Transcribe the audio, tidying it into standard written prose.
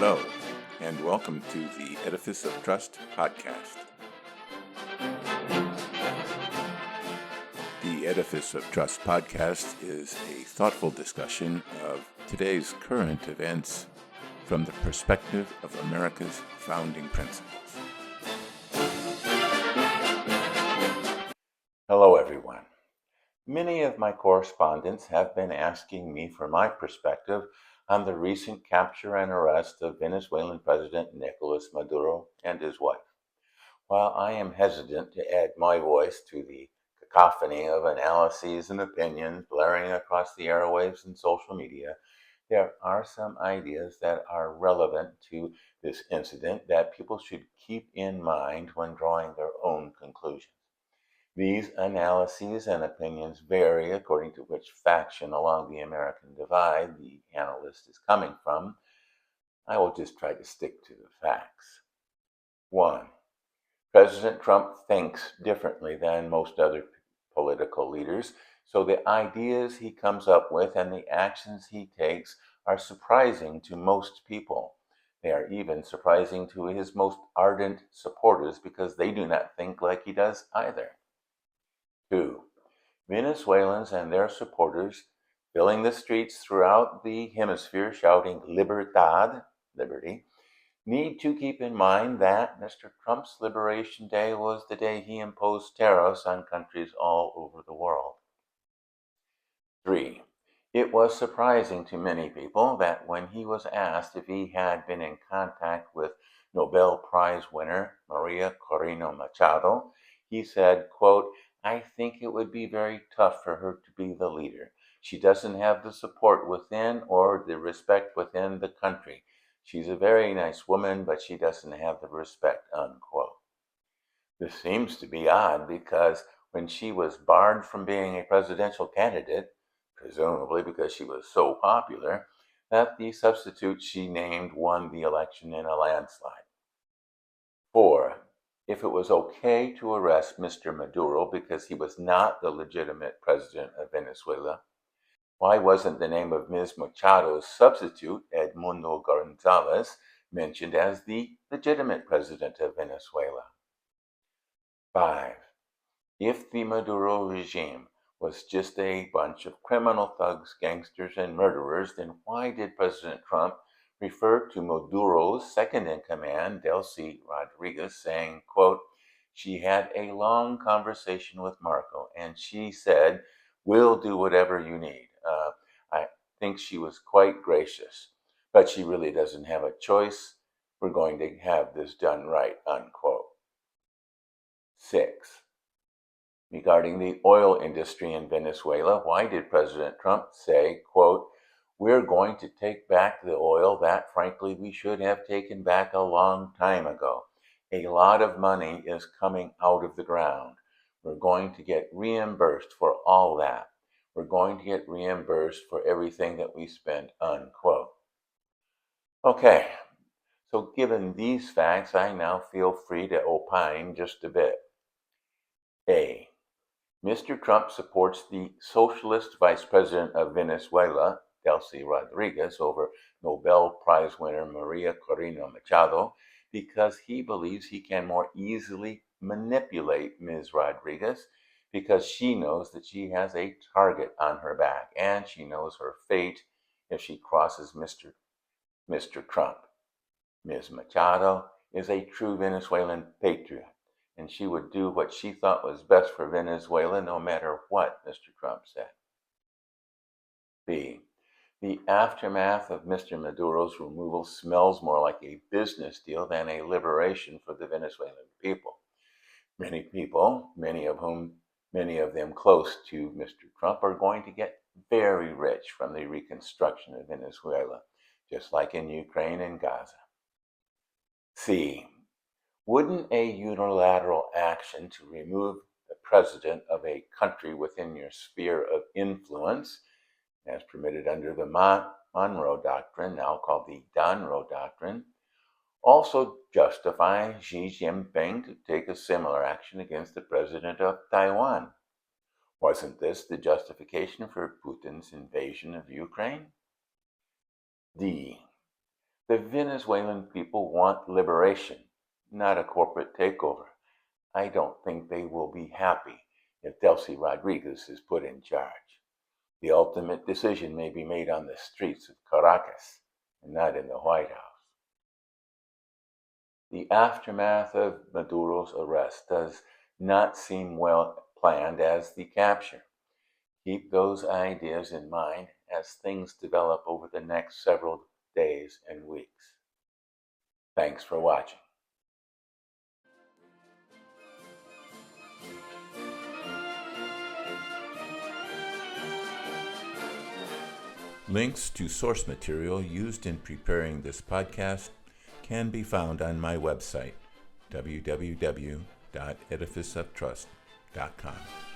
Hello, and welcome to the Edifice of Trust podcast. The Edifice of Trust podcast is a thoughtful discussion of today's current events from the perspective of America's founding principles. Hello, everyone. Many of my correspondents have been asking me for my perspective on the recent capture and arrest of Venezuelan President Nicolas Maduro and his wife. While I am hesitant to add my voice to the cacophony of analyses and opinions blaring across the airwaves and social media, there are some ideas that are relevant to this incident that people should keep in mind when drawing their own conclusions. These analyses and opinions vary according to which faction along the American divide the analyst is coming from. I will just try to stick to the facts. 1. President Trump thinks differently than most other political leaders, so the ideas he comes up with and the actions he takes are surprising to most people. They are even surprising to his most ardent supporters because they do not think like he does either. 2. Venezuelans and their supporters filling the streets throughout the hemisphere shouting Libertad, liberty, need to keep in mind that Mr. Trump's Liberation Day was the day he imposed tariffs on countries all over the world. 3. It was surprising to many people that when he was asked if he had been in contact with Nobel Prize winner Maria Corina Machado, he said, quote, "I think it would be very tough for her to be the leader. She doesn't have the support within or the respect within the country. She's a very nice woman, but she doesn't have the respect," unquote. This seems to be odd because when she was barred from being a presidential candidate, presumably because she was so popular, that the substitute she named won the election in a landslide. 4. If it was okay to arrest Mr. Maduro because he was not the legitimate president of Venezuela, why wasn't the name of Ms. Machado's substitute, Edmundo Gonzalez, mentioned as the legitimate president of Venezuela? 5. If the Maduro regime was just a bunch of criminal thugs, gangsters, and murderers, then why did President Trump refer to Maduro's second-in-command, Delcy Rodriguez, saying, quote, "She had a long conversation with Marco, and she said, 'We'll do whatever you need.' I think she was quite gracious, but she really doesn't have a choice. We're going to have this done right," unquote. 6. Regarding the oil industry in Venezuela, why did President Trump say, quote, "We're going to take back the oil that, frankly, we should have taken back a long time ago. A lot of money is coming out of the ground. We're going to get reimbursed for all that. We're going to get reimbursed for everything that we spent," unquote. Okay, so given these facts, I now feel free to opine just a bit. A. Mr. Trump supports the socialist vice president of Venezuela, Delcy Rodriguez, over Nobel Prize winner Maria Corina Machado because he believes he can more easily manipulate Ms. Rodriguez because she knows that she has a target on her back and she knows her fate if she crosses Mr. Trump. Ms. Machado is a true Venezuelan patriot, and she would do what she thought was best for Venezuela no matter what Mr. Trump said. B. The aftermath of Mr. Maduro's removal smells more like a business deal than a liberation for the Venezuelan people. Many people, many of them close to Mr. Trump, are going to get very rich from the reconstruction of Venezuela, just like in Ukraine and Gaza. C. Wouldn't a unilateral action to remove the president of a country within your sphere of influence, as permitted under the Monroe Doctrine, now called the Donroe Doctrine, also justify Xi Jinping to take a similar action against the president of Taiwan? Wasn't this the justification for Putin's invasion of Ukraine? D. The Venezuelan people want liberation, not a corporate takeover. I don't think they will be happy if Delcy Rodriguez is put in charge. The ultimate decision may be made on the streets of Caracas and not in the White House. The aftermath of Maduro's arrest does not seem well planned as the capture. Keep those ideas in mind as things develop over the next several days and weeks. Thanks for watching. Links to source material used in preparing this podcast can be found on my website, www.edificeoftrust.com.